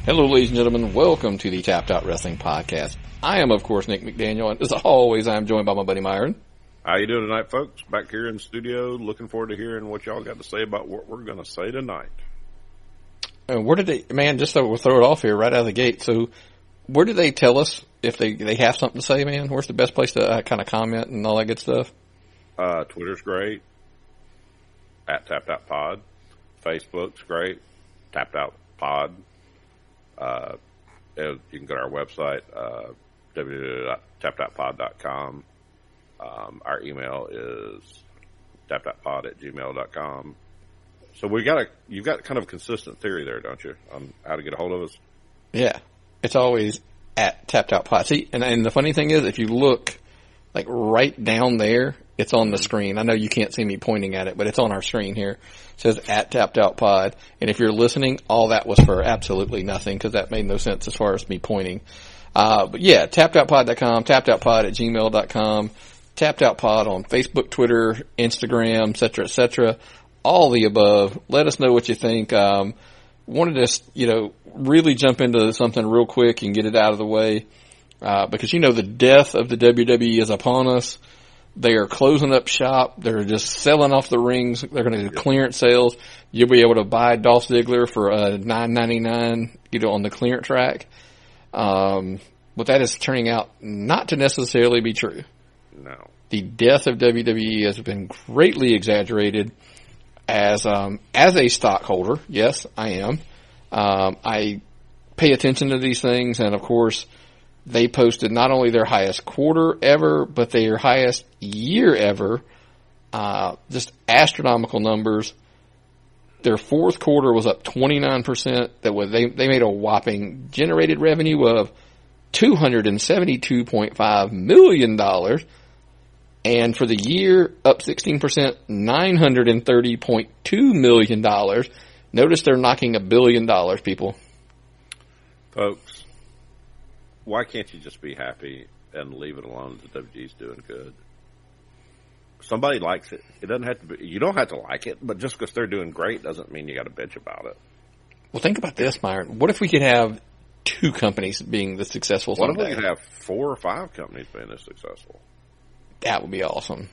Hello, ladies and gentlemen. Welcome to the Tapped Out Wrestling Podcast. I am, of course, Nick McDaniel, and as always, I am joined by my buddy Myron. How you doing tonight, folks? Back here in the studio, looking forward to hearing what y'all got to say about what we're going to say tonight. Where did they, man, just so we'll throw it off here right out of the gate. So, where do they tell us if they have something to say, man? Where's the best place to kind of comment and all that good stuff? Twitter's great, at Tapped Out Pod. Facebook's great, Tapped Out Pod. You can go to our website, www.tappedoutpod.com. Our email is tappedoutpod@gmail.com. So you've got kind of a consistent theory there, don't you, on how to get a hold of us? Yeah, it's always at Tapped Out Pod. See, and the funny thing is, if you look like right down there, it's on the screen. I know you can't see me pointing at it, but it's on our screen here. It says at Tapped Out Pod. And if you're listening, all that was for absolutely nothing because that made no sense as far as me pointing. But yeah, tappedoutpod.com, tappedoutpod@gmail.com, Tapped Out Pod on Facebook, Twitter, Instagram, et cetera, all the above. Let us know what you think. Wanted to, really jump into something real quick and get it out of the way. Because, the death of the WWE is upon us. They are closing up shop. They're just selling off the rings. They're going to do clearance sales. You'll be able to buy Dolph Ziggler for $9.99, on the clearance rack. But that is turning out not to necessarily be true. No. The death of WWE has been greatly exaggerated. As a stockholder, yes, I am. I pay attention to these things, and of course, they posted not only their highest quarter ever, but their highest year ever. Just astronomical numbers. Their fourth quarter was up 29%. They made a whopping generated revenue of $272.5 million. And for the year, up 16%, $930.2 million. Notice they're knocking $1 billion, people. Folks, why can't you just be happy and leave it alone that WWE's doing good? Somebody likes it. It doesn't have to be. You don't have to like it, but just because they're doing great doesn't mean you got to bitch about it. Well, think about this, Myron. What if we could have two companies being the successful someday? What if we could have 4 or 5 companies being this successful? That would be awesome.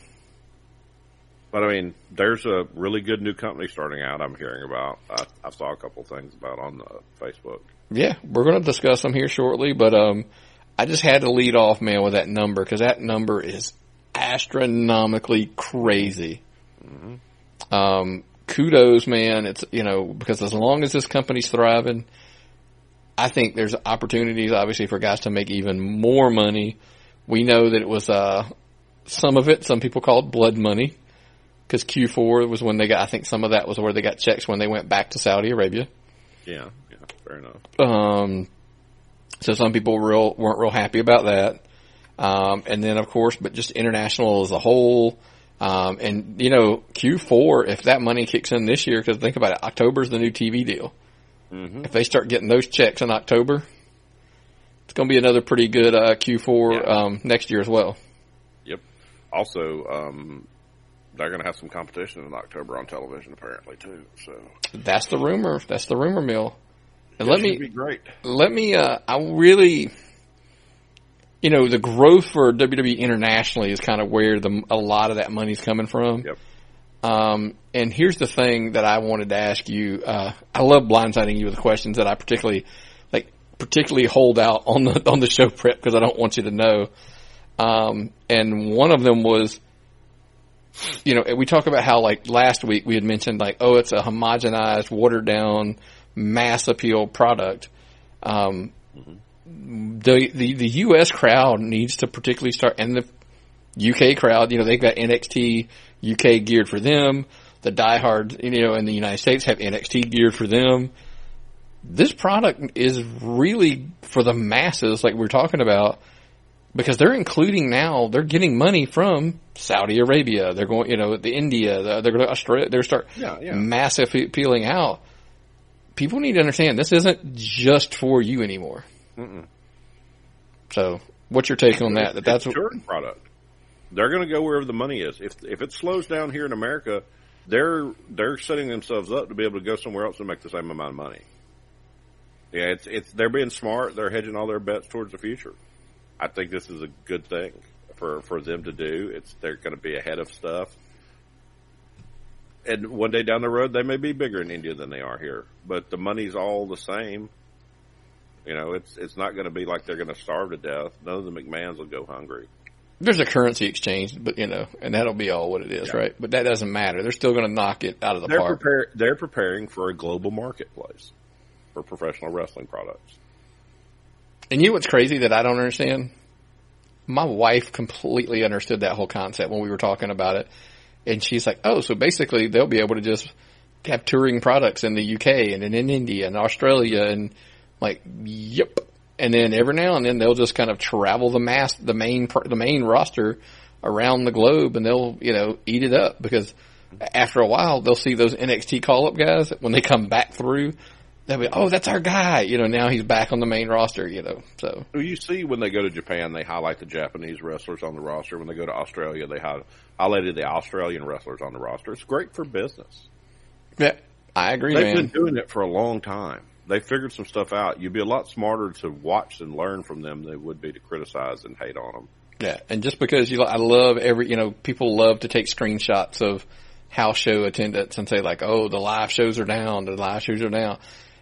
But, there's a really good new company starting out I'm hearing about. I saw a couple things about on Facebook. Yeah, we're going to discuss them here shortly, but I just had to lead off, man, with that number, because that number is astronomically crazy. Mm-hmm. Kudos, man. It's, because as long as this company's thriving, I think there's opportunities, obviously, for guys to make even more money. We know that it was some of it, some people call it blood money, because Q4 was when they got, I think some of that was where they got checks when they went back to Saudi Arabia. Yeah, fair enough. So some people weren't real happy about that. And then, of course, but just international as a whole. And, Q4, if that money kicks in this year, because think about it, October's the new TV deal. Mm-hmm. If they start getting those checks in October, it's going to be another pretty good Q4 next year as well. Yep. Also, they're going to have some competition in October on television, apparently, too. So that's the rumor. That's the rumor mill. And be great. I really, the growth for WWE internationally is kind of where a lot of that money's coming from. Yep. And here's the thing that I wanted to ask you. I love blindsiding you with questions that I particularly hold out on the show prep because I don't want you to know. And one of them was, we talk about how last week we had mentioned it's a homogenized, watered down, mass appeal product. The U.S. crowd needs to particularly start, and the UK crowd, they've got NXT UK geared for them. The diehards, in the United States have NXT geared for them. This product is really for the masses, like we're talking about, because they're including now, they're getting money from Saudi Arabia. They're going, the India, they're going to Australia. They're massive appealing out. People need to understand this isn't just for you anymore. Mm-mm. So, what's your take on that? That's a touring product. They're going to go wherever the money is. If it slows down here in America, they're setting themselves up to be able to go somewhere else and make the same amount of money. Yeah, they're being smart. They're hedging all their bets towards the future. I think this is a good thing for them to do. They're going to be ahead of stuff. And one day down the road, they may be bigger in India than they are here. But the money's all the same. You know, it's not going to be like they're going to starve to death. None of the McMahons will go hungry. There's a currency exchange, but and that'll be all what it is, right? But that doesn't matter. They're still going to knock it out of the park. They're preparing for a global marketplace for professional wrestling products. And you know what's crazy that I don't understand? My wife completely understood that whole concept when we were talking about it. And she's like, oh, so basically they'll be able to just have touring products in the UK and in India and Australia and like, yep. And then every now and then they'll just kind of travel the main roster around the globe and they'll, eat it up because after a while they'll see those NXT call-up guys when they come back through. They'll be, oh, that's our guy. Now he's back on the main roster, so. You see when they go to Japan, they highlight the Japanese wrestlers on the roster. When they go to Australia, they highlighted the Australian wrestlers on the roster. It's great for business. Yeah, I agree, They've been doing it for a long time. They figured some stuff out. You'd be a lot smarter to watch and learn from them than it would be to criticize and hate on them. Yeah, and just because I love people love to take screenshots of house show attendance and say like, oh, the live shows are down,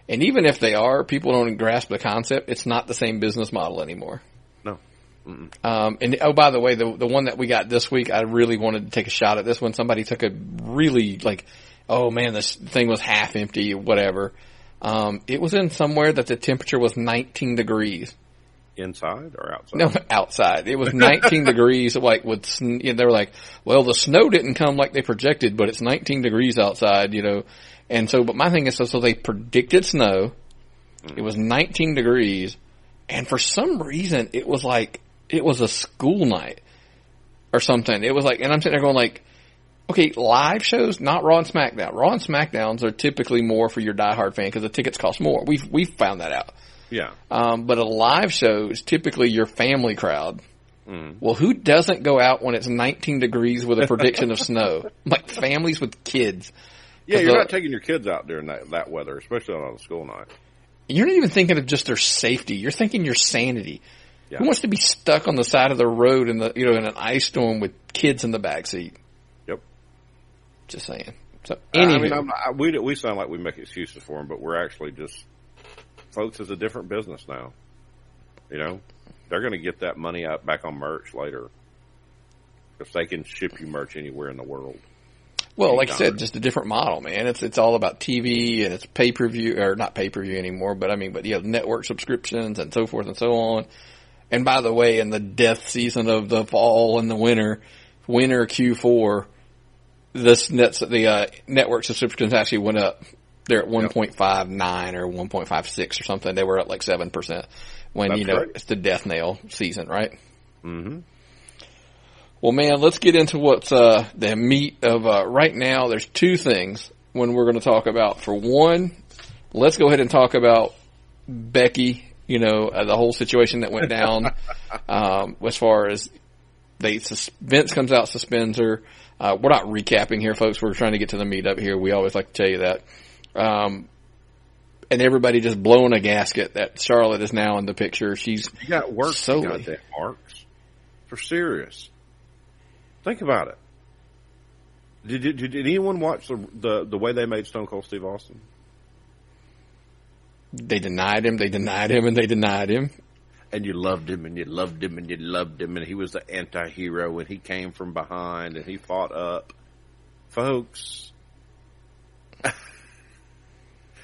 And even if they are, people don't grasp the concept. It's not the same business model anymore. No. And by the way, the one that we got this week, I really wanted to take a shot at this one. Somebody took a really oh man, this thing was half empty or whatever. It was in somewhere that the temperature was 19 degrees. Inside or outside? No, outside. It was 19 degrees. They were like, well, the snow didn't come like they projected, but it's 19 degrees outside, And so, but my thing is, so they predicted snow. It was 19 degrees. And for some reason, it was a school night or something. It was and I'm sitting there going okay, live shows, not Raw and SmackDown. Raw and SmackDowns are typically more for your diehard fan because the tickets cost more. We've found that out. Yeah. But a live show is typically your family crowd. Well, who doesn't go out when it's 19 degrees with a prediction of snow? Families with kids. Yeah, you're not taking your kids out during that weather, especially on a school night. You're not even thinking of just their safety. You're thinking your sanity. Yeah. Who wants to be stuck on the side of the road in an ice storm with kids in the backseat? Yep. Just saying. So, anyway. We sound like we make excuses for them, but we're actually just, folks, it's a different business now. They're going to get that money out back on merch later if they can ship you merch anywhere in the world. Well, like I said, just a different model, man. It's all about TV and it's pay-per-view, or not pay-per-view anymore, but network subscriptions and so forth and so on. And by the way, in the death season of the fall and the winter Q4, the network subscriptions actually went up. They're at 1.59 or 1.56 or something. They were up 7% when, it's the death nail season, right? Mm-hmm. Well, man, let's get into what's the meat of right now. There's two things when we're going to talk about. For one, let's go ahead and talk about Becky, the whole situation that went down as far as Vince comes out, suspends her. We're not recapping here, folks. We're trying to get to the meat up here. We always like to tell you that. And everybody just blowing a gasket that Charlotte is now in the picture. She's got work. So got that, Marks. For serious. Think about it. Did anyone watch the way they made Stone Cold Steve Austin? They denied him, and they denied him. And you loved him, and you loved him, and you loved him, and he was the anti-hero, and he came from behind, and he fought up. Folks,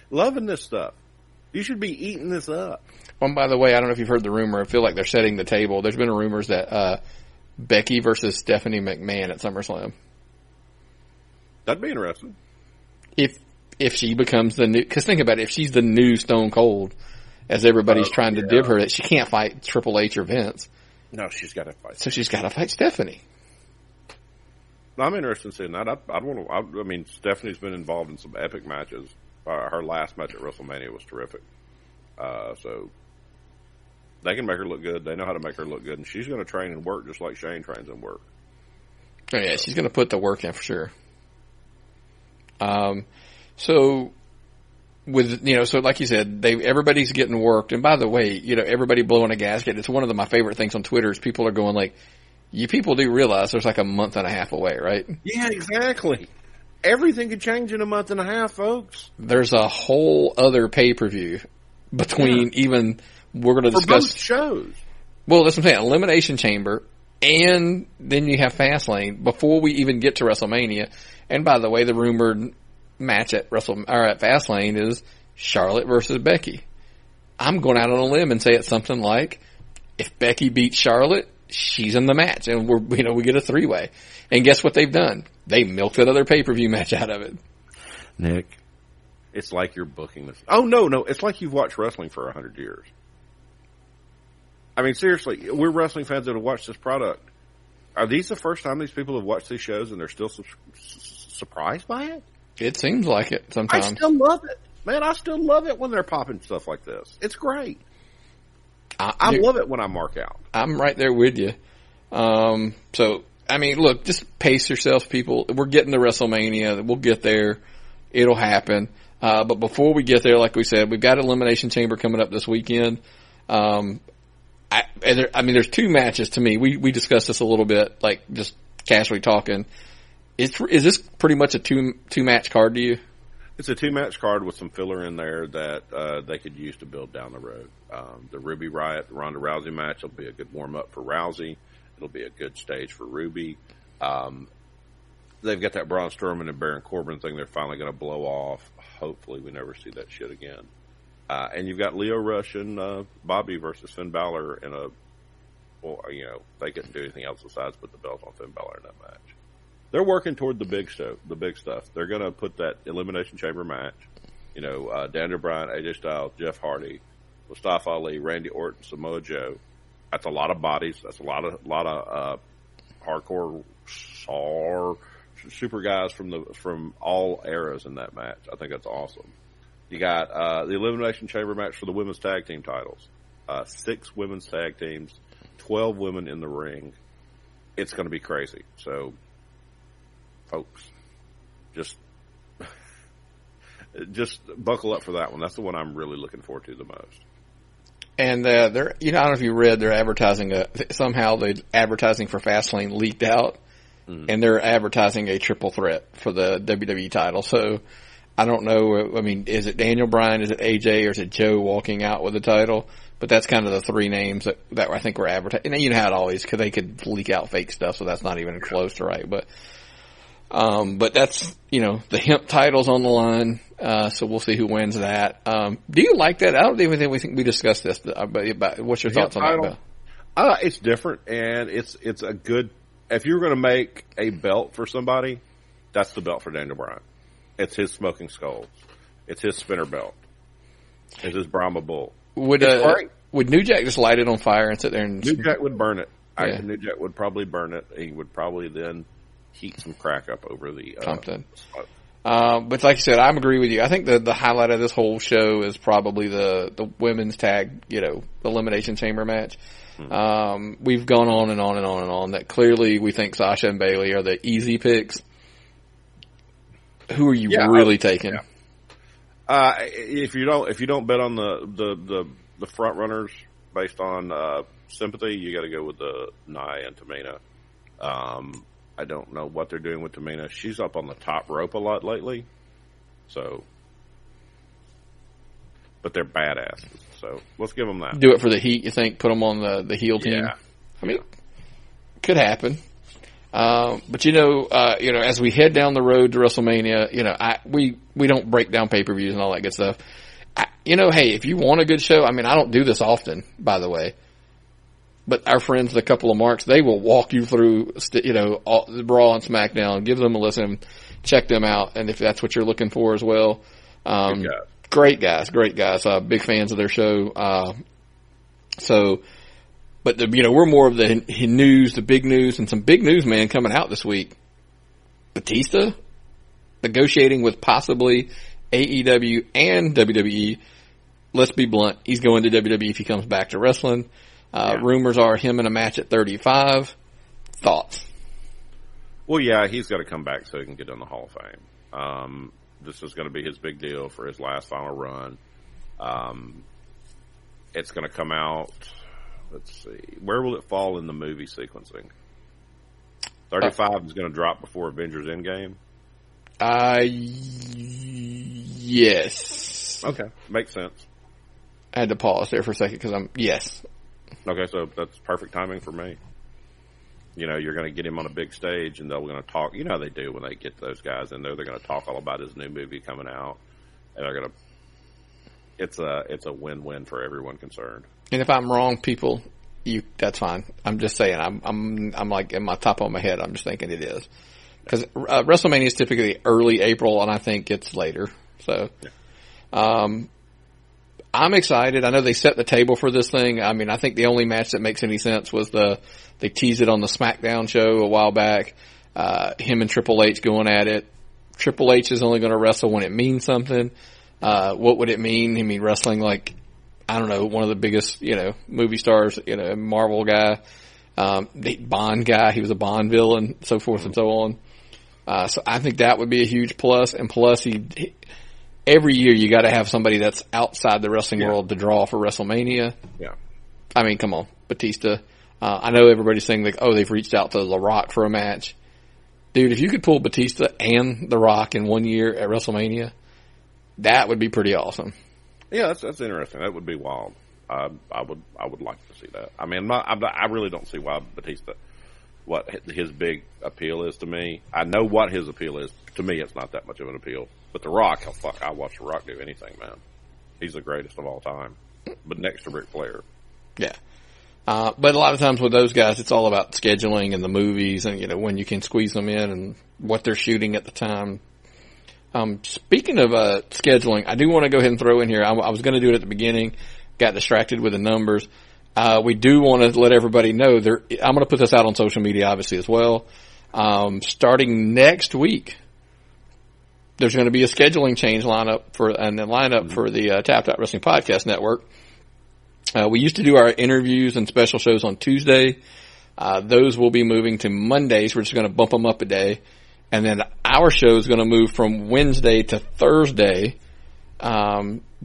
loving this stuff. You should be eating this up. Oh, and by the way, I don't know if you've heard the rumor. I feel like they're setting the table. There's been rumors that Becky versus Stephanie McMahon at SummerSlam. That'd be interesting. If she becomes the new, because think about it, if she's the new Stone Cold, as everybody's trying to dib her, that she can't fight Triple H or Vince. No, she's got to fight. So she's got to fight Stephanie. I'm interested in seeing that. I mean, Stephanie's been involved in some epic matches. Her last match at WrestleMania was terrific. So they can make her look good. They know how to make her look good, and she's going to train and work just like Shane trains and work. Oh, yeah, she's going to put the work in for sure. So with, so like you said, everybody's getting worked. And by the way, everybody blowing a gasket. It's one of my favorite things on Twitter is people are going like, you people do realize there's like a month and a half away, right? Yeah, exactly. Everything could change in a month and a half, folks. There's a whole other pay-per-view between even, we're going to discuss. For both shows. Well, that's what I'm saying. Elimination Chamber, and then you have Fastlane before we even get to WrestleMania. And by the way, the rumored match at Fastlane is Charlotte versus Becky. I'm going out on a limb and say it's something like, if Becky beats Charlotte, she's in the match, and we get a 3-way. And guess what they've done? They milked another pay-per-view match out of it. Nick, it's like you're booking this. Oh, no, it's like you've watched wrestling for 100 years. I mean, seriously, we're wrestling fans that have watched this product. Are these the first time these people have watched these shows and they're still surprised by it? It seems like it sometimes. I still love it. Man, I still love it when they're popping stuff like this. It's great. I love it when I mark out. I'm right there with you. So, I mean, look, just pace yourselves, people. We're getting to WrestleMania. We'll get there. It'll happen. But before we get there, like we said, we've got Elimination Chamber coming up this weekend. There's 2 matches to me. We discussed this a little bit, like just casually talking. Is this pretty much a two match card to you? It's a 2-match card with some filler in there that they could use to build down the road. The Ruby Riott, Ronda Rousey match will be a good warm-up for Rousey. It'll be a good stage for Ruby. They've got that Braun Strowman and Baron Corbin thing they're finally going to blow off. Hopefully we never see that shit again. And you've got Leo Rush and Bobby versus Finn Balor in they couldn't do anything else besides put the belt on Finn Balor in that match. They're working toward the big stuff. They're going to put that Elimination Chamber match. Daniel Bryan, AJ Styles, Jeff Hardy, Mustafa Ali, Randy Orton, Samoa Joe. That's a lot of bodies. That's a lot of hardcore super guys from all eras in that match. I think that's awesome. You got the Elimination Chamber match for the women's tag team titles. 6 women's tag teams, 12 women in the ring. It's going to be crazy. So, folks, just buckle up for that one. That's the one I'm really looking forward to the most. And I don't know if you read, they're advertising somehow the advertising for Fastlane leaked out, and they're advertising a triple threat for the WWE title. So I don't know. I mean, is it Daniel Bryan? Is it AJ? Or is it Joe walking out with the title? But that's kind of the 3 names that I think were advertised. And you know how it always, because they could leak out fake stuff, so that's not even close to right. But that's, the hemp title's on the line, so we'll see who wins that. Do you like that? I don't even think we discussed this, but what's your thoughts on that, Bill? It's different, and it's a good, if you're going to make a belt for somebody, that's the belt for Daniel Bryan. It's his Smoking Skulls. It's his spinner belt. It's his Brahma Bull. Would New Jack just light it on fire and sit there and... New Jack would burn it. Yeah. New Jack would probably burn it. He would probably then heat some crack up over the something. But like you said, I agree with you. I think the highlight of this whole show is probably the women's tag, Elimination Chamber match. We've gone on and on and on and on that clearly we think Sasha and Bayley are the easy picks. Who are you really taking? Yeah. If you don't bet on the front runners based on sympathy, you got to go with the Nia and Tamina. I don't know what they're doing with Tamina. She's up on the top rope a lot lately, but they're badasses. So let's give them that. Do it for the heat, you think? Put them on the heel team. Yeah. I mean, could happen. But as we head down the road to WrestleMania, we don't break down pay-per-views and all that good stuff. Hey, if you want a good show, I mean, I don't do this often, by the way, but our friends, the couple of marks, they will walk you through, all the Raw and SmackDown, give them a listen, check them out. And if that's what you're looking for as well, great guys, big fans of their show. But we're more of the news, the big news, and some big news, man, coming out this week. Batista negotiating with possibly AEW and WWE. Let's be blunt, he's going to WWE if he comes back to wrestling. Rumors are him in a match at 35. Thoughts? Well, yeah, he's got to come back so he can get in the Hall of Fame. this is going to be his big deal for his last final run. It's going to come out. Let's see. Where will it fall in the movie sequencing? 35 is going to drop before Avengers Endgame? Yes. Okay. Makes sense. I had to pause there for a second because yes. Okay, so that's perfect timing for me. You know, you're going to get him on a big stage and they're going to talk. You know how they do when they get those guys in there. They're going to talk all about his new movie coming out. And they're going to. It's a win-win for everyone concerned. And if I'm wrong, people, that's fine. I'm just saying. I'm like in my top of my head. I'm just thinking it is because WrestleMania is typically early April, and I think it's later. So, I'm excited. I know they set the table for this thing. I mean, I think the only match that makes any sense was they teased it on the SmackDown show a while back. Him and Triple H going at it. Triple H is only going to wrestle when it means something. What would it mean? I mean, wrestling like, I don't know, one of the biggest, movie stars, Marvel guy, the Bond guy. He was a Bond villain, so forth and so on. So I think that would be a huge plus. And plus, every year you got to have somebody that's outside the wrestling world to draw for WrestleMania. Yeah. I mean, come on, Batista. I know everybody's saying like, oh, they've reached out to The Rock for a match. Dude, if you could pull Batista and The Rock in 1 year at WrestleMania, that would be pretty awesome. Yeah, that's interesting. That would be wild. I would like to see that. I mean, I really don't see why Batista, what his big appeal is to me. I know what his appeal is. To me, it's not that much of an appeal. But The Rock, I watch The Rock do anything, man. He's the greatest of all time. But next to Ric Flair. Yeah. But a lot of times with those guys, it's all about scheduling and the movies and, when you can squeeze them in and what they're shooting at the time. Speaking of scheduling, I do want to go ahead and throw in here. I was going to do it at the beginning, got distracted with the numbers. We do want to let everybody know I'm going to put this out on social media, obviously, as well. Starting next week, there's going to be a scheduling change lineup for the Tapped Out Wrestling Podcast Network. We used to do our interviews and special shows on Tuesday. Those will be moving to Mondays. We're just going to bump them up a day. And then our show is going to move from Wednesday to Thursday,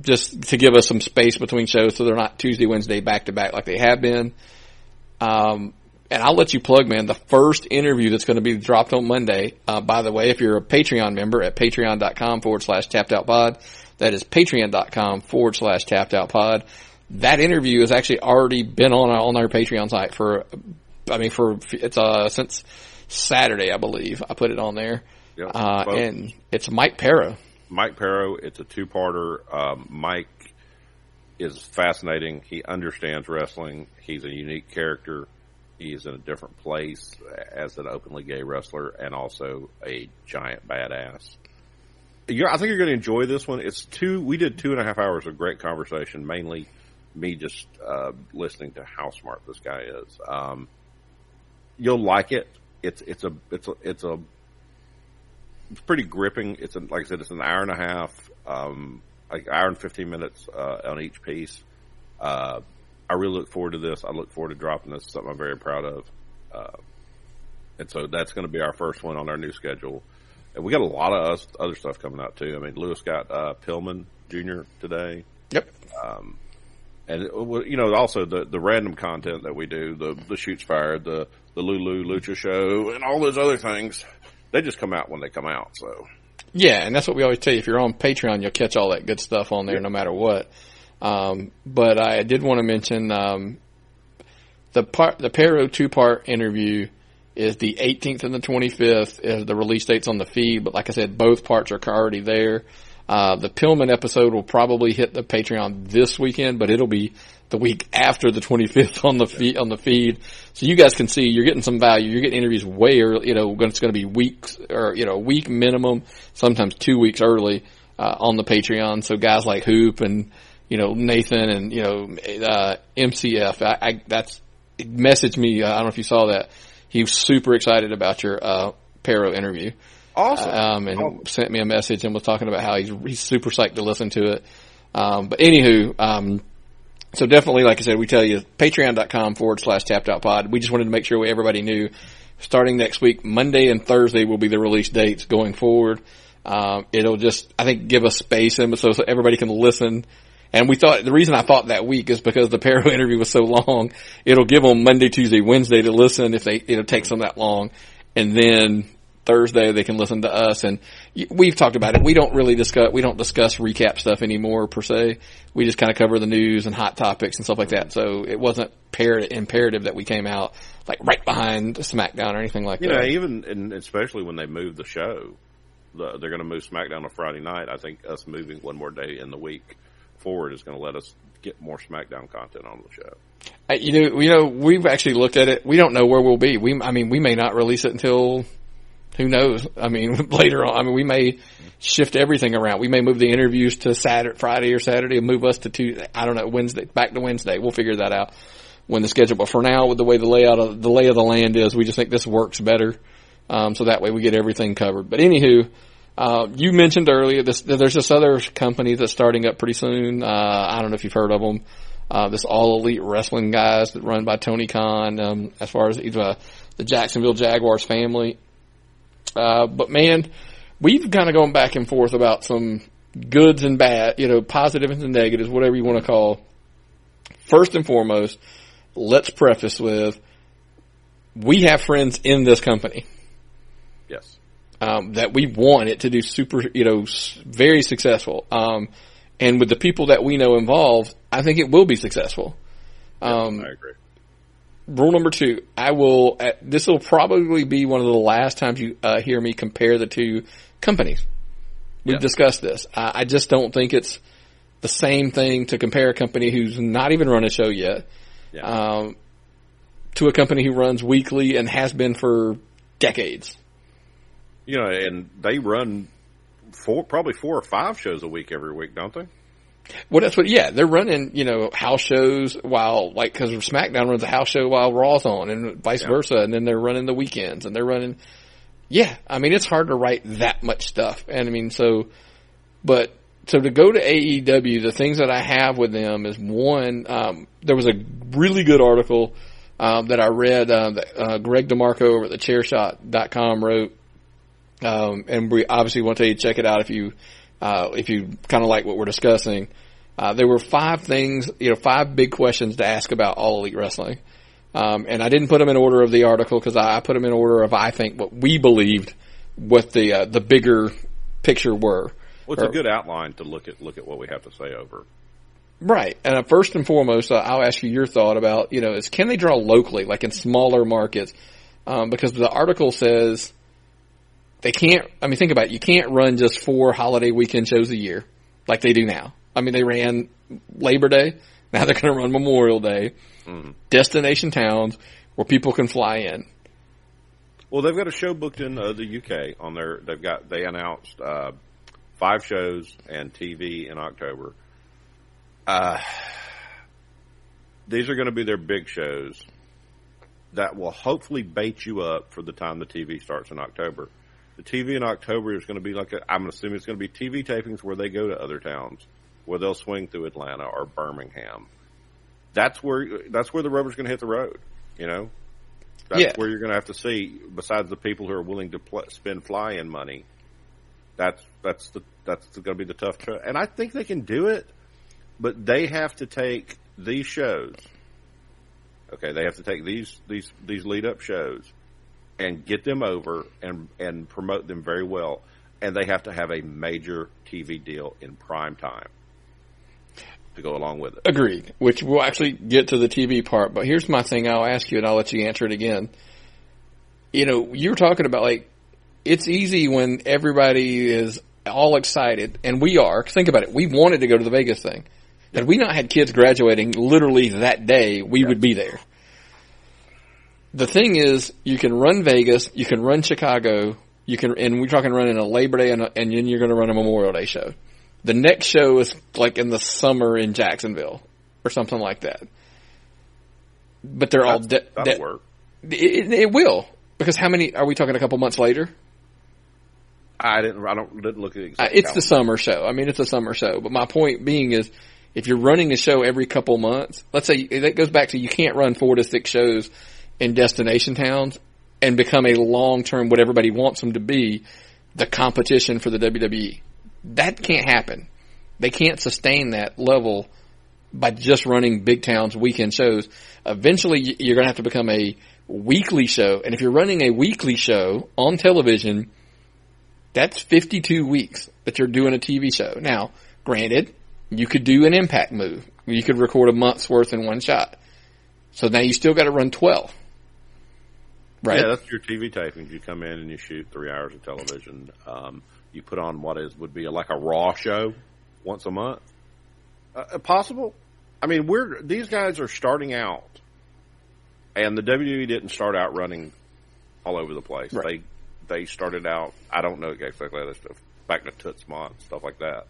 just to give us some space between shows so they're not Tuesday, Wednesday, back to back like they have been. And I'll let you plug, man, the first interview that's going to be dropped on Monday. By the way, if you're a Patreon member at patreon.com/tappedoutpod, that is patreon.com/tappedoutpod. That interview has actually already been on our Patreon site since Saturday, I believe. I put it on there. Yep. And it's Mike Pero. Mike Pero, it's a two-parter. Mike is fascinating. He understands wrestling. He's a unique character. He's in a different place as an openly gay wrestler and also a giant badass. I think you're going to enjoy this one. We did 2.5 hours of great conversation, mainly me just listening to how smart this guy is. You'll like it. It's pretty gripping. Like I said, it's an hour and a half, like hour and 15 minutes on each piece. I really look forward to this. I look forward to dropping this. Something I'm very proud of. And so that's going to be our first one on our new schedule. And we got a lot of other stuff coming out too. I mean, Lewis got Pillman Jr. today. Yep. And also the random content that we do, the Shoots Fired, the Lulu Lucha show, and all those other things, they just come out when they come out. So yeah, and that's what we always tell you. If you're on Patreon, you'll catch all that good stuff on there, no matter what. But I did want to mention the Pero 2-part interview is the 18th and the 25th. Is the release dates on the feed, but like I said, both parts are already there. The Pillman episode will probably hit the Patreon this weekend, but it'll be the week after the 25th on the feed. So you guys can see you're getting some value. You're getting interviews way early, it's going to be weeks or, a week minimum, sometimes 2 weeks early, on the Patreon. So guys like Hoop and, Nathan and, MCF, messaged me. I don't know if you saw that. He was super excited about your, Pero interview. Awesome. And sent me a message and was talking about how he's super psyched to listen to it. But anywho, so definitely, like I said, we tell you, patreon.com/tappedoutpod. We just wanted to make sure everybody knew, starting next week, Monday and Thursday will be the release dates going forward. It'll just, I think, give us space in so everybody can listen. And the reason I thought that week is because the Payroll interview was so long, it'll give them Monday, Tuesday, Wednesday to listen if it takes them that long. And then Thursday they can listen to us. And we've talked about it. We don't discuss recap stuff anymore per se. We just kind of cover the news and hot topics and stuff like that. So it wasn't imperative that we came out like right behind SmackDown or anything like that. You know, even, and especially when they move the show, they're going to move SmackDown to Friday night. I think us moving one more day in the week forward is going to let us get more SmackDown content on the show. You know, we've actually looked at it. We don't know where we'll be. We may not release it until, who knows? I mean, later on. I mean, we may shift everything around. We may move the interviews to Friday or Saturday and move us to Tuesday. I don't know, Wednesday, back to Wednesday. We'll figure that out when the schedule. But for now, with the way the lay of the land is, we just think this works better. So that way we get everything covered. But anywho, you mentioned earlier there's this other company that's starting up pretty soon. I don't know if you've heard of them. This All Elite Wrestling guys that run by Tony Khan, as far as the Jacksonville Jaguars family. But man, we've kind of gone back and forth about some goods and bad, positives and negatives, whatever you want to call. First and foremost, let's preface with, we have friends in this company. Yes. That we want it to do very successful. And with the people that we know involved, I think it will be successful. I agree. Rule number 2, this will probably be one of the last times you hear me compare the two companies. We've discussed this. I just don't think it's the same thing to compare a company who's not even run a show yet to a company who runs weekly and has been for decades. And they run probably 4 or 5 shows a week every week, don't they? Well, they're running, house shows because SmackDown runs a house show while Raw's on and vice versa. And then they're running the weekends and they're running, it's hard to write that much stuff. And so to go to AEW, the things that I have with them is one, there was a really good article, that I read, that Greg Demarco over at thechairshot.com wrote. And we obviously want to tell you to check it out if you kind of like what we're discussing. There were 5 things, 5 big questions to ask about All Elite Wrestling. And I didn't put them in order of the article because I put them in order of, I think, what we believed what the bigger picture were. Well, it's a good outline to look at what we have to say over. Right. And first and foremost, I'll ask you your thought about, is can they draw locally, like in smaller markets? Because the article says, they can't, think about it, you can't run just 4 holiday weekend shows a year like they do now. They ran Labor Day, now they're going to run Memorial Day, destination towns where people can fly in. Well, they've got a show booked in the UK they announced 5 shows and TV in October. These are going to be their big shows that will hopefully bait you up for the time the TV starts in October. The TV in October is going to be I'm assuming it's going to be TV tapings where they go to other towns, where they'll swing through Atlanta or Birmingham. That's where the rubber's going to hit the road. That's where you're going to have to see. Besides the people who are willing to spend fly-in money, that's going to be the tough. And I think they can do it, but they have to take these shows. Okay, they have to take these lead-up shows and get them over and promote them very well. And they have to have a major TV deal in prime time to go along with it. Agreed, which we'll actually get to the TV part. But here's my thing I'll ask you, and I'll let you answer it again. You're talking about, it's easy when everybody is all excited, and we are. Think about it. We wanted to go to the Vegas thing. Had we not had kids graduating literally that day, we would be there. The thing is, you can run Vegas, you can run Chicago, and we're talking running a Labor Day and then you're going to run a Memorial Day show. The next show is in the summer in Jacksonville or something like that. But they're that'll work. It will, because how many are we talking? A couple months later? I didn't look at it. It's the summer show. It's a summer show. But my point being is, if you're running a show every couple months, let's say that goes back to you can't run 4 to 6 shows in destination towns and become a long-term what everybody wants them to be. the competition for the WWE. That can't happen. They can't sustain that level by just running big towns weekend shows. Eventually, you're going to have to become a weekly show. And if you're running a weekly show on television, that's 52 weeks that you're doing a TV show. Now, granted, you could do an Impact move. You could record a month's worth in one shot. So now you still got to run 12. Right? Yeah, that's your TV tapings. You come in and you shoot 3 hours of television. You put on would be like a Raw show once a month. Possible? I mean, these guys are starting out, and the WWE didn't start out running all over the place. Right. They started out, I don't know exactly other stuff, back to Toots Month, stuff like that.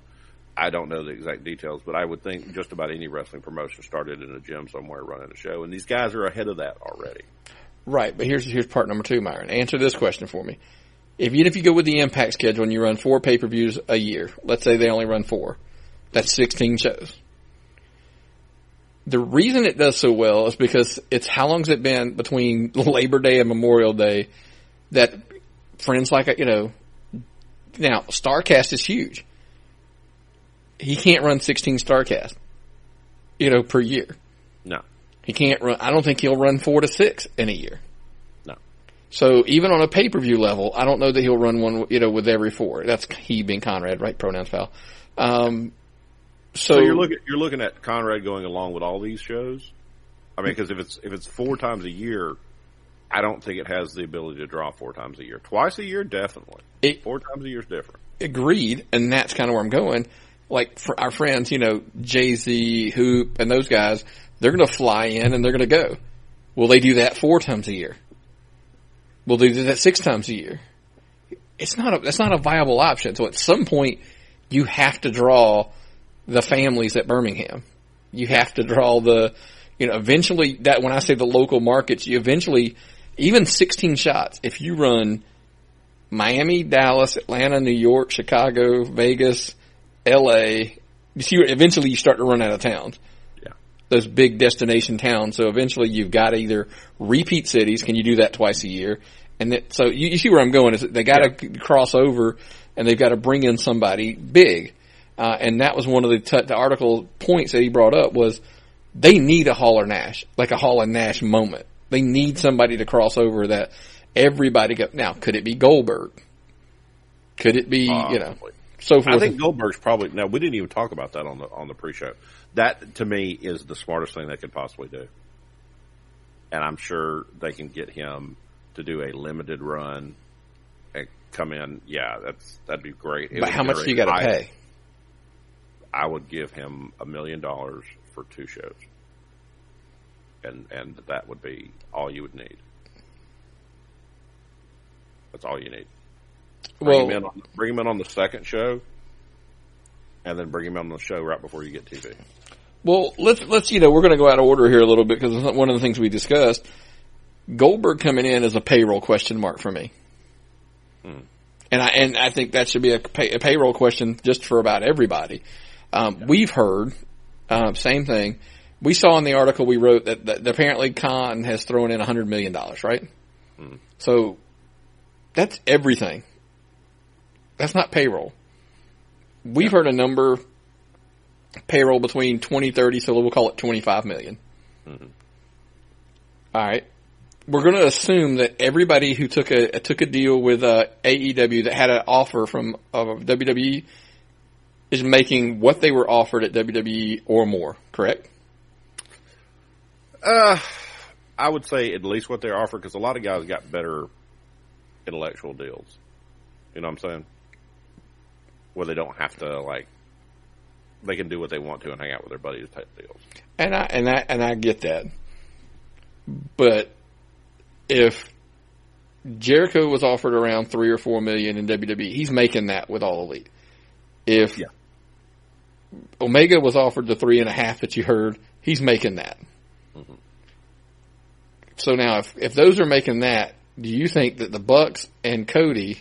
I don't know the exact details, but I would think just about any wrestling promotion started in a gym somewhere running a show, and these guys are ahead of that already. Right, but here's part number 2, Myron. Answer this question for me. Even if you go with the Impact schedule and you run 4 pay-per-views a year, let's say they only run 4, that's 16 shows. The reason it does so well is because it's how long's it been between Labor Day and Memorial Day that friends like, now StarCast is huge. He can't run 16 StarCast, per year. No. He can't run, I don't think he'll run 4 to 6 in a year. No. So even on a pay-per-view level, I don't know that he'll run one, with every 4. That's he being Conrad, right? Pronouns foul. So you're looking at Conrad going along with all these shows? I mean, because if it's 4 times a year, I don't think it has the ability to draw 4 times a year. Twice a year, definitely. 4 times a year is different. Agreed, and that's kind of where I'm going. Like for our friends, Jay-Z, Hoop, and those guys, they're going to fly in and they're going to go. Will they do that 4 times a year? Will they do that 6 times a year? That's not a viable option. So at some point, you have to draw the families at Birmingham. You have to draw eventually that when I say the local markets, you eventually, even 16 shots, if you run Miami, Dallas, Atlanta, New York, Chicago, Vegas, LA, eventually you start to run out of towns. Yeah. Those big destination towns. So eventually you've got to either repeat cities. Can you do that twice a year? And so you see where I'm going is they got to cross over and they've got to bring in somebody big. And that was one of the article points that he brought up was they need a Hall or Nash, like a Hall and Nash moment. They need somebody to cross over that everybody go. Now, could it be Goldberg? Could it be, so forth? I think Goldberg's probably, now we didn't even talk about that on the pre-show. That to me is the smartest thing they could possibly do. And I'm sure they can get him to do a limited run and come in. Yeah, that'd be great. But how much do you got to pay? I would give him $1 million for 2 shows, and that would be all you would need. That's all you need. Bring him in on the second show, and then bring him on the show right before you get TV. Well, let's we're going to go out of order here a little bit because one of the things we discussed, Goldberg coming in is a payroll question mark for me. And I think that should be a payroll question just for about everybody. We've heard, same thing. We saw in the article we wrote that apparently Khan has thrown in $100 million, right? So that's everything. That's not payroll. We've heard a number, payroll between 20, 30, so we'll call it $25 million. All right. We're going to assume that everybody who took a deal with AEW that had an offer from WWE is making what they were offered at WWE or more, correct? I would say at least what they're offered because a lot of guys got better intellectual deals. You know what I'm saying? Where they don't have to they can do what they want to and hang out with their buddies type deals. And I get that. But if Jericho was offered around $3 or $4 million in WWE, he's making that with All Elite. If Omega was offered the 3.5 that you heard, he's making that. So now, if those are making that, do you think that the Bucks and Cody,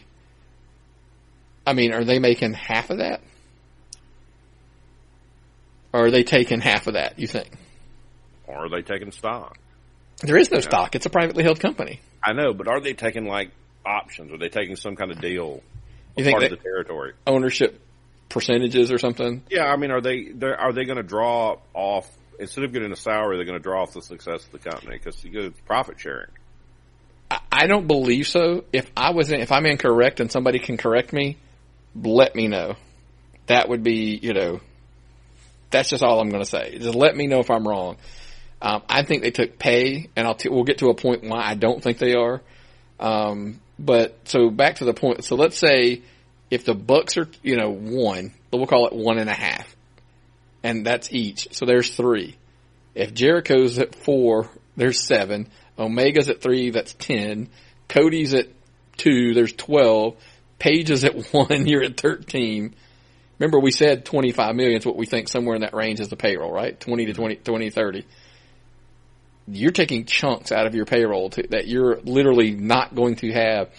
are they making half of that? Or are they taking half of that, you think? Or are they taking stock? There is no stock. It's a privately held company. I know, but are they taking, options? Are they taking some kind of deal? You think part of the territory. Ownership percentages or something? Yeah, I mean, are they going to draw off, instead of getting a salary, they're going to draw off the success of the company because it's profit sharing? I don't believe so. If I'm incorrect and somebody can correct me, let me know. That would be, that's just all I'm going to say. Just let me know if I'm wrong. I think they took pay, and we'll get to a point why I don't think they are. But so back to the point. So let's say if the Bucks are, 1, we'll call it 1.5, and that's each. So there's 3. If Jericho's at 4, there's 7. Omega's at 3, that's 10. Cody's at 2, there's 12. Paige is at 1, you're at 13. Remember, we said 25 million is what we think somewhere in that range is the payroll, right? 20 to 30. You're taking chunks out of your payroll that you're literally not going to have.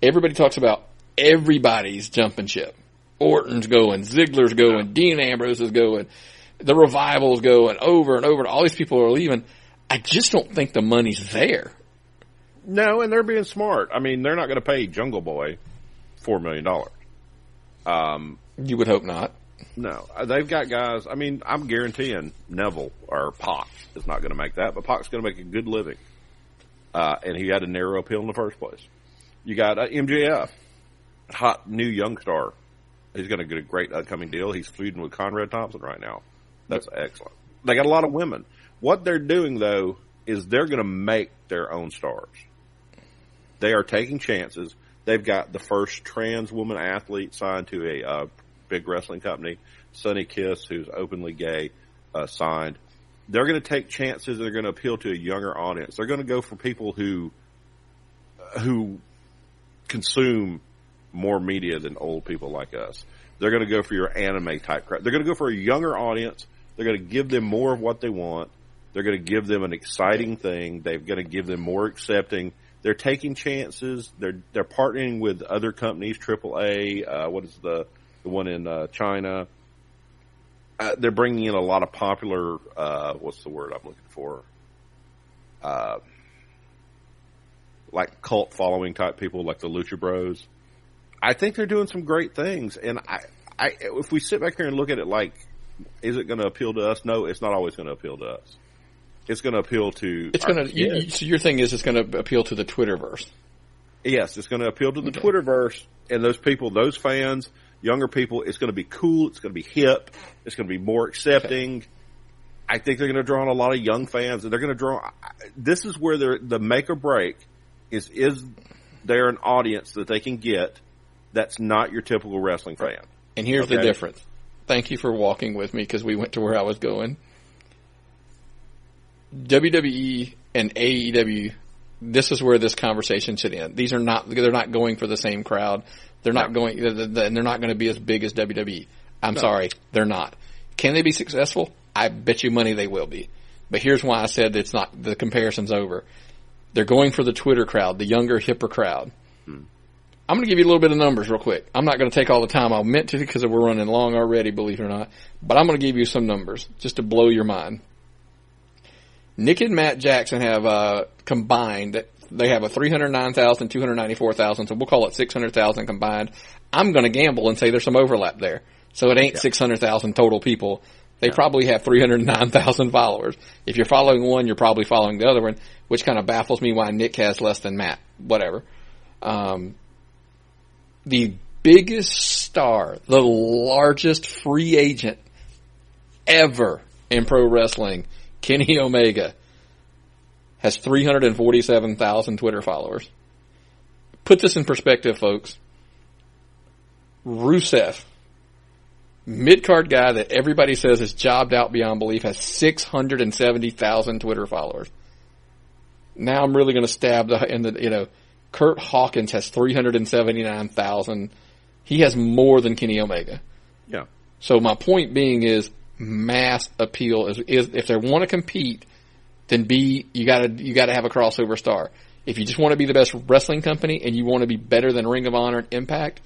Everybody talks about everybody's jumping ship. Orton's going, Ziggler's going, Dean Ambrose is going, the Revival's going, over and over. All these people are leaving. I just don't think the money's there. No, and they're being smart. I mean, they're not going to pay Jungle Boy $4 million. You would hope not. No, they've got guys. I mean, I'm guaranteeing Neville or Pac is not going to make that, but Pac's going to make a good living. And he had a narrow appeal in the first place. You got MJF, hot new young star. He's going to get a great upcoming deal. He's feuding with Conrad Thompson right now. That's excellent. They got a lot of women. What they're doing, though, is they're going to make their own stars. They are taking chances. They've got the first trans woman athlete signed to a big wrestling company, Sonny Kiss, who's openly gay, signed. They're going to take chances. They're going to appeal to a younger audience. They're going to go for people who consume more media than old people like us. They're going to go for your anime type crowd. They're going to go for a younger audience. They're going to give them more of what they want. They're going to give them an exciting thing. They're going to give them more accepting. They're taking chances. They're partnering with other companies, AAA. What is the one in China? They're bringing in a lot of popular. What's the word I'm looking for? Like cult following type people, like the Lucha Bros. I think they're doing some great things. And if we sit back here and look at it like, is it going to appeal to us? No, it's not always going to appeal to us. It's going to appeal to. It's going to. So your thing is it's going to appeal to the Twitterverse. Yes, it's going to appeal to the Twitterverse and those people, those fans, younger people. It's going to be cool. It's going to be hip. It's going to be more accepting. Okay. I think they're going to draw on a lot of young fans, and they're going to draw. This is where the make or break is there an audience that they can get that's not your typical wrestling fan. And here's the difference. Thank you for walking with me because we went to where I was going. WWE and AEW, this is where this conversation should end. They're not going for the same crowd. They're not going, and they're not going to be as big as WWE. I'm sorry, they're not. Can they be successful? I bet you money they will be. But here's why I said it's not, the comparison's over. They're going for the Twitter crowd, the younger, hipper crowd. I'm going to give you a little bit of numbers real quick. I'm not going to take all the time I meant to because we're running long already, believe it or not. But I'm going to give you some numbers just to blow your mind. Nick and Matt Jackson have combined, they have a 309,000, 294,000, so we'll call it 600,000 combined. I'm going to gamble and say there's some overlap there. So it ain't 600,000 total people. They probably have 309,000 followers. If you're following one, you're probably following the other one, which kind of baffles me why Nick has less than Matt. Whatever. The biggest star, the largest free agent ever in pro wrestling, Kenny Omega, has 347,000 Twitter followers. Put this in perspective, folks. Rusev, mid-card guy that everybody says is jobbed out beyond belief, has 670,000 Twitter followers. Now I'm really going to stab Kurt Hawkins has 379,000. He has more than Kenny Omega. Yeah. So my point being is mass appeal is if they want to compete, then you gotta have a crossover star. If you just want to be the best wrestling company and you want to be better than Ring of Honor and Impact,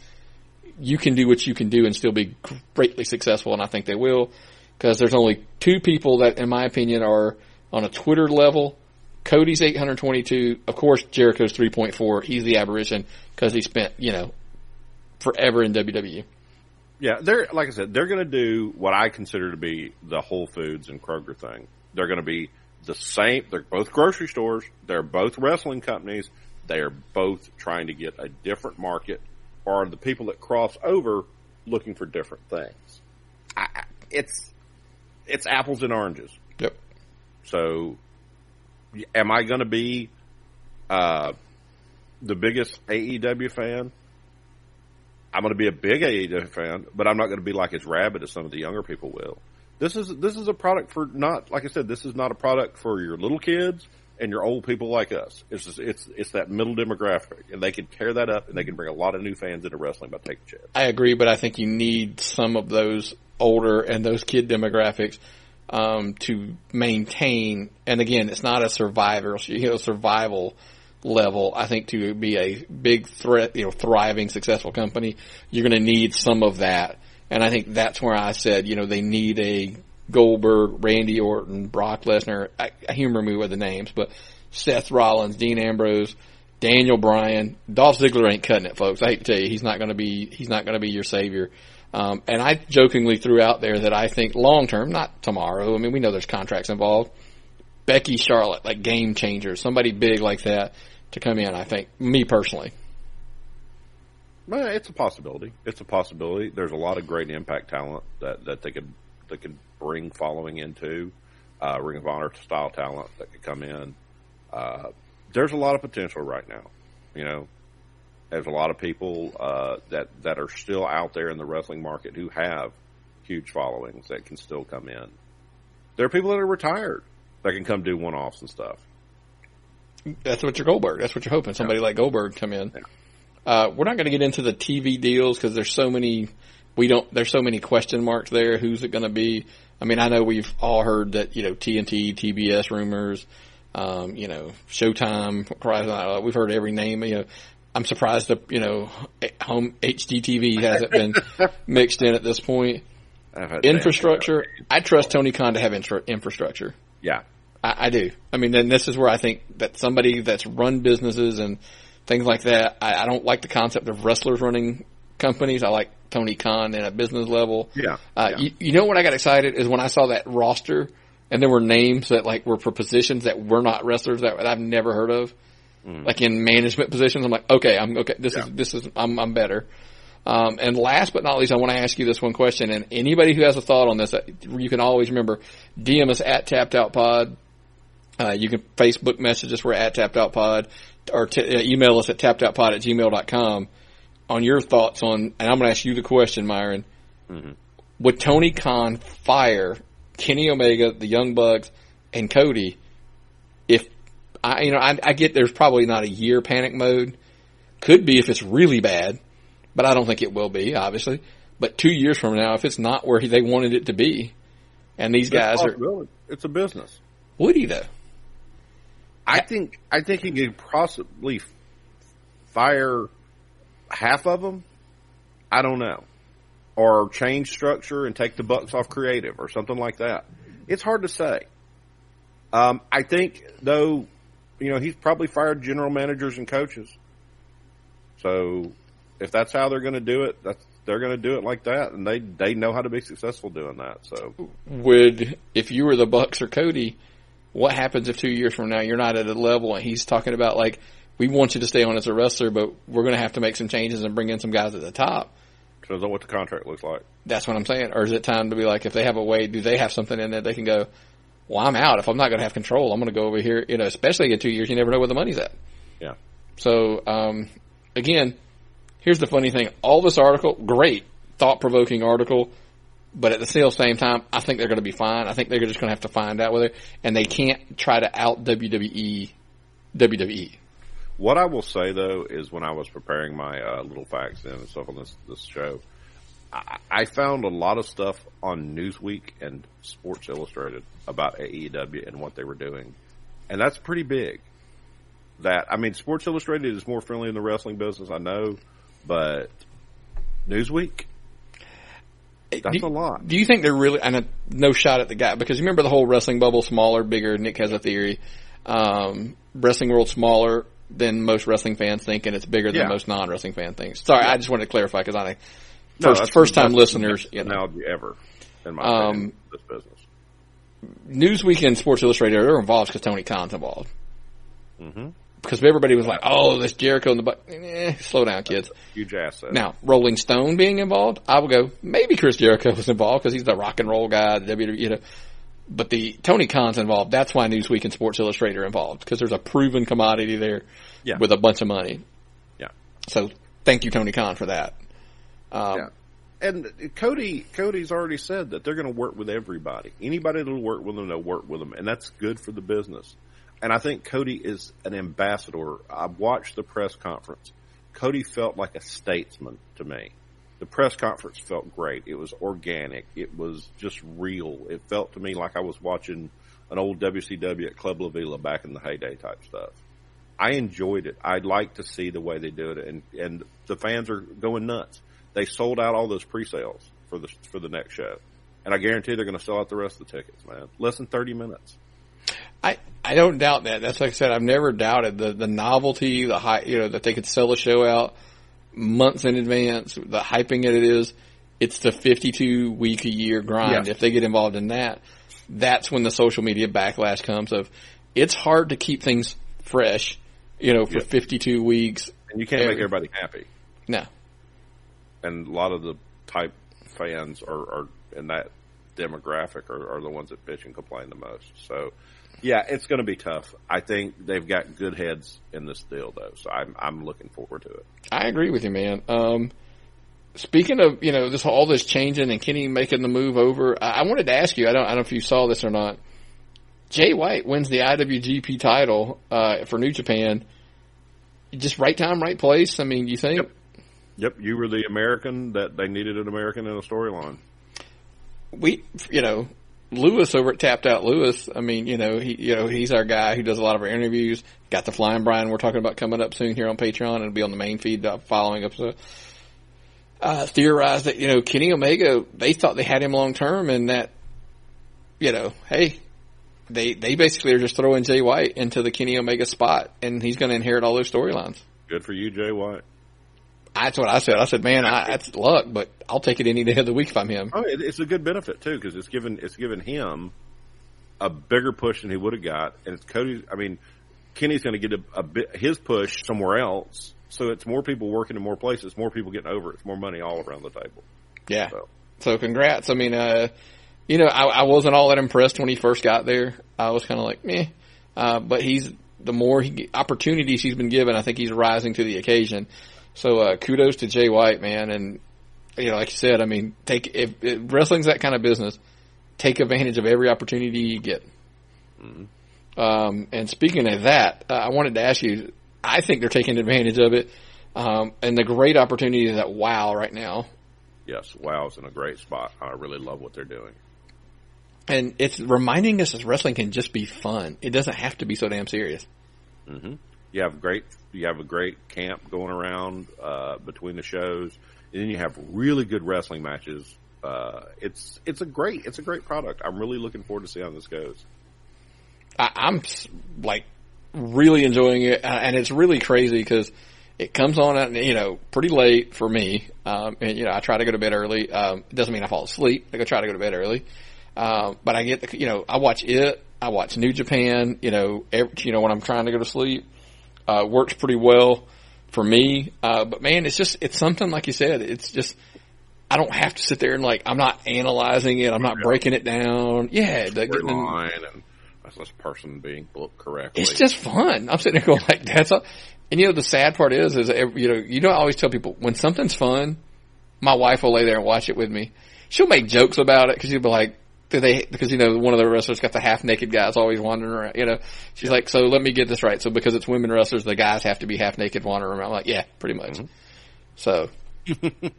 you can do what you can do and still be greatly successful, and I think they will, because there's only two people that, in my opinion, are on a Twitter level. Cody's 822. Of course, Jericho's 3.4. He's the aberration because he spent, forever in WWE. Yeah, like I said, they're going to do what I consider to be the Whole Foods and Kroger thing. They're going to be the same. They're both grocery stores. They're both wrestling companies. They are both trying to get a different market, or the people that cross over looking for different things. It's apples and oranges. Yep. So, am I going to be the biggest AEW fan? I'm going to be a big AEW fan, but I'm not going to be like as rabid as some of the younger people will. This is a product for not, like I said, this is not a product for your little kids and your old people like us. It's that middle demographic, and they can tear that up, and they can bring a lot of new fans into wrestling by taking a chance. I agree, but I think you need some of those older and those kid demographics to maintain. And again, it's not a survival level. I think to be a big threat, thriving, successful company, you're going to need some of that. And I think that's where I said, they need a Goldberg, Randy Orton, Brock Lesnar. I humor me with the names, but Seth Rollins, Dean Ambrose, Daniel Bryan, Dolph Ziggler ain't cutting it, folks. I hate to tell you, he's not going to be your savior. And I jokingly threw out there that I think long term, not tomorrow. I mean, we know there's contracts involved. Becky, Charlotte, like game changers, somebody big like that to come in. I think, me personally. Well, it's a possibility. It's a possibility. There's a lot of great Impact talent that they could bring following into Ring of Honor style talent that could come in. There's a lot of potential right now. There's a lot of people that are still out there in the wrestling market who have huge followings that can still come in. There are people that are retired that can come do one-offs and stuff. That's what you're Goldberg. That's what you're hoping. Somebody like Goldberg come in. Yeah. We're not going to get into the TV deals because there's so many. There's so many question marks there. Who's it going to be? I mean, I know we've all heard that TNT, TBS rumors, Showtime. We've heard every name. I'm surprised that home HDTV hasn't been mixed in at this point. Infrastructure. I trust Tony Khan to have infrastructure. Yeah, I do. I mean, then this is where I think that somebody that's run businesses and things like that. I don't like the concept of wrestlers running companies. I like Tony Khan at a business level. Yeah. You know what I got excited is when I saw that roster and there were names that were for positions that were not wrestlers that I've never heard of, like in management positions. I'm like, okay, I'm okay. I'm better. And last but not least, I want to ask you this one question. And anybody who has a thought on this, you can always remember DM us at Tapped Out Pod. You can Facebook message us. We're at Tapped Out Pod. Or email us at tappedoutpod@gmail.com on your thoughts on, and I'm going to ask you the question, Myron. Mm-hmm. Would Tony Khan fire Kenny Omega, the Young Bucks, and Cody if, I get there's probably not a year panic mode. Could be if it's really bad, but I don't think it will be, obviously. But 2 years from now, if it's not where they wanted it to be, and these guys are... It's a business. Would he, though? I think he could possibly fire half of them. I don't know, or change structure and take the Bucks off creative or something like that. It's hard to say. I think though, he's probably fired general managers and coaches. So if that's how they're going to do it, they're going to do it like that, and they know how to be successful doing that. So if you were the Bucks or Cody, what happens if 2 years from now you're not at a level and he's talking about we want you to stay on as a wrestler, but we're going to have to make some changes and bring in some guys at the top? Depends on what the contract looks like. That's what I'm saying. Or is it time to be if they have a way, do they have something in there they can go, well, I'm out. If I'm not going to have control, I'm going to go over here. Especially in 2 years, you never know where the money's at. Yeah. So, again, here's the funny thing. All this article, great, thought-provoking article, but at the same time, I think they're going to be fine. I think they're just going to have to find out whether, and they can't try to out WWE. What I will say though is when I was preparing my little facts and stuff on this show, I found a lot of stuff on Newsweek and Sports Illustrated about AEW and what they were doing, and that's pretty big. Sports Illustrated is more friendly in the wrestling business, I know, but Newsweek. That's a lot. Do you think they're really, and no shot at the guy, because you remember the whole wrestling bubble, smaller, bigger, Nick has a theory, wrestling world smaller, than most wrestling fans think, and it's bigger than Yeah. most non-wrestling fan think. Sorry, I just wanted to clarify because I think that's first-time the best listeners, analogy ever in my opinion, this business. Newsweek and Sports Illustrated are involved because Tony Khan's involved. Mm-hmm. Because everybody was like, "Oh, this Jericho in the butt." Slow down, kids. Huge asset. Now, Rolling Stone being involved, I would go maybe Chris Jericho was involved because he's the rock and roll guy. The WWE, but the Tony Khan's involved. That's why Newsweek and Sports Illustrated are involved because there's a proven commodity there with a bunch of money. Yeah. So thank you, Tony Khan, for that. Yeah. And Cody's already said that they're going to work with everybody. Anybody that'll work with them, they'll work with them, and that's good for the business. And I think Cody is an ambassador. I watched the press conference. Cody felt like a statesman to me. The press conference felt great. It was organic. It was just real. It felt to me like I was watching an old WCW at Club La Vila back in the heyday type stuff. I enjoyed it. I'd like to see the way they do it, and the fans are going nuts. They sold out all those pre-sales for the next show, and I guarantee they're going to sell out the rest of the tickets, man. Less than 30 minutes. I don't doubt that. That's like I said. I've never doubted the novelty, the high, that they could sell a show out months in advance. The hyping it is. It's the 52 week a year grind. Yes. If they get involved in that, that's when the social media backlash comes. Of it's hard to keep things fresh, for 52 weeks. And you can't make everybody happy. No. And a lot of the type fans are in that demographic are the ones that bitch and complain the most. So, yeah, it's going to be tough. I think they've got good heads in this deal, though. So I'm looking forward to it. I agree with you, man. Speaking of all this changing and Kenny making the move over, I wanted to ask you. I don't know if you saw this or not. Jay White wins the IWGP title for New Japan. Just right time, right place. I mean, you think? Yep, you were the American that they needed an American in a storyline. Lewis over at Tapped Out Lewis. I mean, he's our guy who does a lot of our interviews. Got the Flying Brian we're talking about coming up soon here on Patreon. It'll be on the main feed following episode. Theorized that Kenny Omega, they thought they had him long term, and that hey, they basically are just throwing Jay White into the Kenny Omega spot, and he's going to inherit all those storylines. Good for you, Jay White. That's what I said. I said, man, that's luck, but I'll take it any day of the week if I'm him. Oh, it's a good benefit too because it's given him a bigger push than he would have got, and it's Cody. I mean, Kenny's going to get a bit his push somewhere else, so it's more people working in more places, more people getting over. It's more money all around the table. Yeah. So congrats. I mean, I wasn't all that impressed when he first got there. I was kind of like, meh. But the more opportunities he's been given, I think he's rising to the occasion. So kudos to Jay White, man, and like you said, I mean, if wrestling's that kind of business, take advantage of every opportunity you get. Mm-hmm. And speaking of that, I wanted to ask you, I think they're taking advantage of it, and the great opportunity is at WOW right now. Yes, WOW's in a great spot. I really love what they're doing, and it's reminding us that wrestling can just be fun. It doesn't have to be so damn serious. Mm-hmm. You have a great camp going around between the shows, and then you have really good wrestling matches. It's a great product. I'm really looking forward to see how this goes. I'm like really enjoying it, and it's really crazy because it comes on at pretty late for me. And I try to go to bed early. It doesn't mean I fall asleep. I try to go to bed early. But I get I watch it. I watch New Japan. When I'm trying to go to sleep. Works pretty well for me. But man, it's something like you said, it's just, I don't have to sit there and I'm not analyzing it. I'm not breaking it down. Yeah. Line and this person being booked correctly. It's just fun. I'm sitting there going that's all. And the sad part is I always tell people when something's fun, my wife will lay there and watch it with me. She'll make jokes about it because she'll be like, because one of the wrestlers got the half naked guys always wandering around. She's like, so let me get this right. So because it's women wrestlers, the guys have to be half naked wandering around. I'm like, yeah, pretty much. Mm-hmm. So,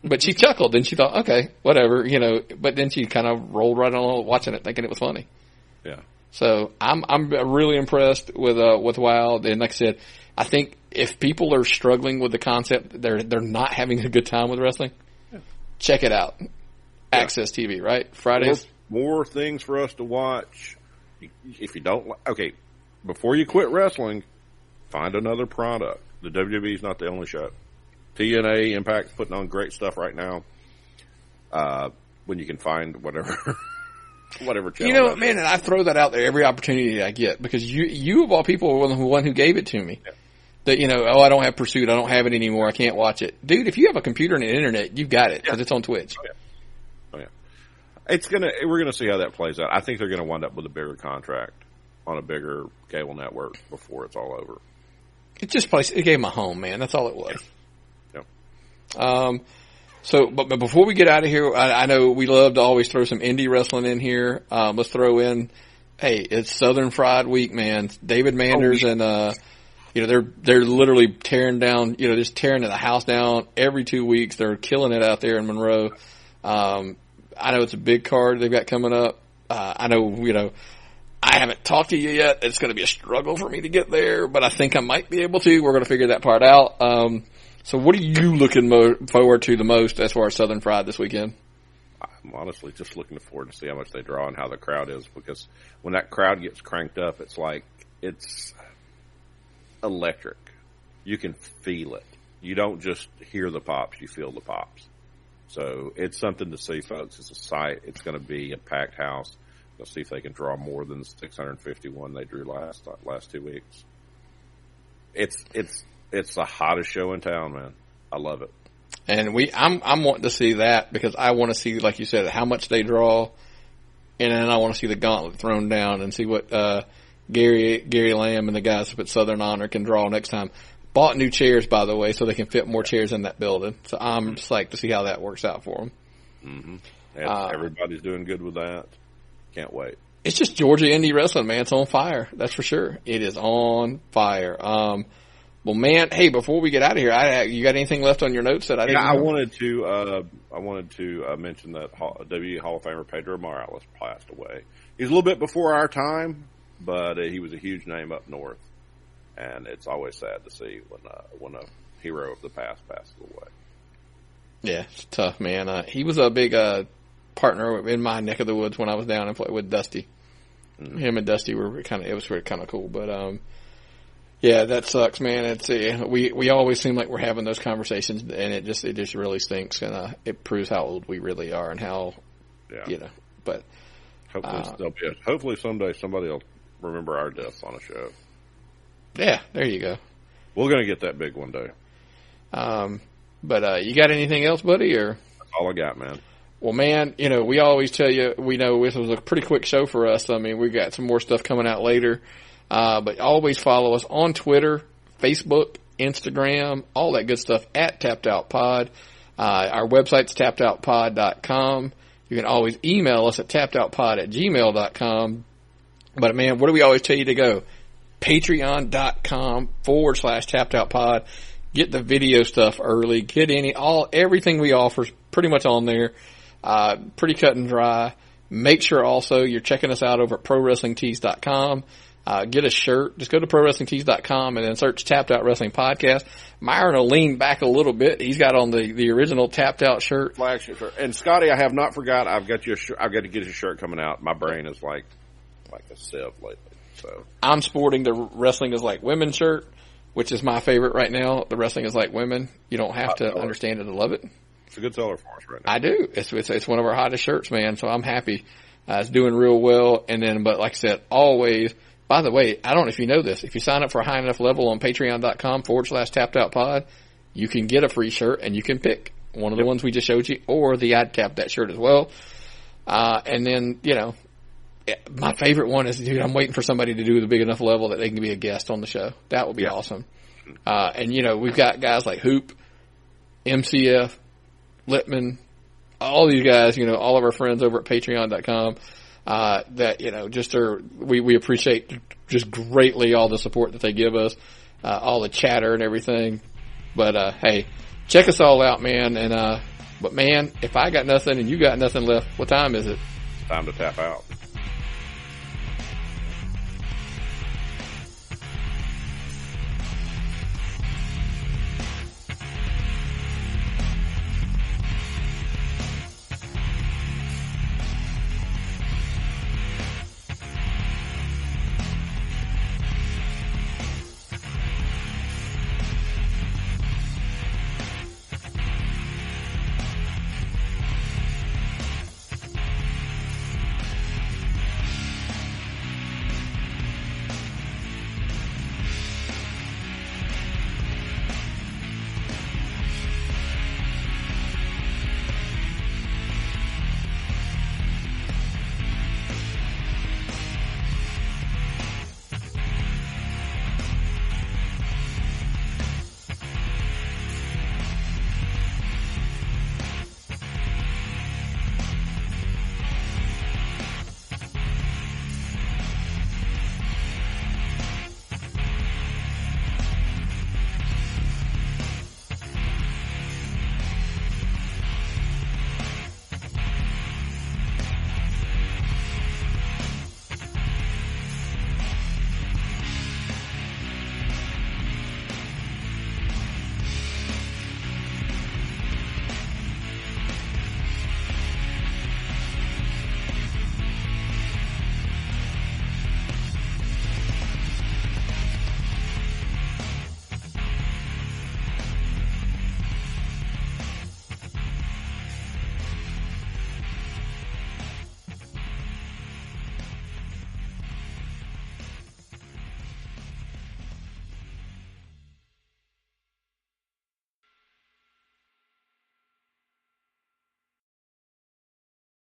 but she chuckled and she thought, okay, whatever, But then she kind of rolled right along watching it, thinking it was funny. Yeah. So I'm really impressed with WOW. And like I said, I think if people are struggling with the concept, they're not having a good time with wrestling. Yeah. Check it out. Yeah. Access TV, right? Fridays. More things for us to watch. If you don't, okay, before you quit wrestling, Find another product. The WWE is not the only show. TNA, Impact's putting on great stuff right now. When you can find whatever channel. You know, man, and I throw that out there every opportunity I get because you of all people were the one who gave it to me. Yeah. That, you know, I don't have Pursuit. I don't have it anymore. I can't watch it. Dude, if you have a computer and an internet, you've got it because it's on Twitch. Oh, yeah. We're going to see how that plays out. I think they're going to wind up with a bigger contract on a bigger cable network before it's all over. It gave them a home, man. That's all it was. Yeah. So, but before we get out of here, I know we love to always throw some indie wrestling in here. Let's throw in, hey, it's Southern Fried Week, man. David Manders and, you know, they're literally tearing down, you know, just tearing the house down every 2 weeks. They're killing it out there in Monroe. I know it's a big card they've got coming up. I know, you know, I haven't talked to you yet. It's going to be a struggle for me to get there, but I think I might be able to. We're going to figure that part out. So what are you looking forward to the most as far as Southern Fried this weekend? I'm honestly just looking forward to see how much they draw and how the crowd is, because when that crowd gets cranked up, it's electric. You can feel it. You don't just hear the pops, you feel the pops. So it's something to see, folks. It's a sight. It's going to be a packed house. We'll see if they can draw more than the 651 they drew last 2 weeks. It's the hottest show in town, man. I love it. And I'm wanting to see that because I want to see, like you said, how much they draw, and then I want to see the gauntlet thrown down and see what Gary Lamb and the guys up at Southern Honor can draw next time. Bought new chairs, by the way, so they can fit more chairs in that building. So I'm psyched to see how that works out for them. Mm-hmm. Everybody's doing good with that. Can't wait. It's just Georgia indie wrestling, man. It's on fire. That's for sure. It is on fire. Well, man, hey, before we get out of here, you got anything left on your notes that I didn't? Yeah, I wanted to mention that WWE Hall of Famer Pedro Morales passed away. He's a little bit before our time, but he was a huge name up north, and it's always sad to see when a hero of the past passes away. Yeah, it's tough, man. He was a big partner in my neck of the woods when I was down and played with Dusty. Mm-hmm. Him and Dusty were kind of cool, but yeah, that sucks, man. We always seem like we're having those conversations, and it just really stinks, and it proves how old we really are and how, you know. But hopefully someday somebody will remember our deaths on a show. Yeah, there you go. We're gonna get that big one day. But you got anything else, buddy? Or that's all I got, man. Well, man, you know, we always tell you, we know this was a pretty quick show for us. I mean, we got some more stuff coming out later. But always follow us on Twitter, Facebook, Instagram, all that good stuff at Tapped Out Pod. Our website's tappedoutpod.com. You can always email us at tappedoutpod@gmail.com. But man, what do we always tell you to go? Patreon.com/tappedoutpod. Get the video stuff early. Get everything we offer is pretty much on there. Pretty cut and dry. Make sure also you're checking us out over at ProWrestlingTees.com. Get a shirt. Just go to ProWrestlingTees.com and then search Tapped Out Wrestling Podcast. Myron will lean back a little bit. He's got on the original Tapped Out shirt. Flagship shirt. And Scotty, I have not forgot. I've got to get your shirt coming out. My brain is like a sieve lately. So I'm sporting the Wrestling is Like Women shirt, which is my favorite right now. The Wrestling is Like Women. You don't have to understand it to love it. It's a good seller for us right now. I do. It's one of our hottest shirts, man. So I'm happy. It's doing real well. And then, but like I said, always. By the way, I don't know if you know this. If you sign up for a high enough level on patreon.com/tappedoutpod, you can get a free shirt and you can pick one of the ones we just showed you or the I'd Tap That shirt as well. And then, you know, my favorite one is, dude, I'm waiting for somebody to do the big enough level that they can be a guest on the show. That would be awesome. And, you know, we've got guys like Hoop, MCF, Littman, all these guys, you know, all of our friends over at patreon.com. That, you know, we appreciate just greatly all the support that they give us, all the chatter and everything. But, hey, check us all out, man. And, but man, if I got nothing and you got nothing left, what time is it? Time to tap out.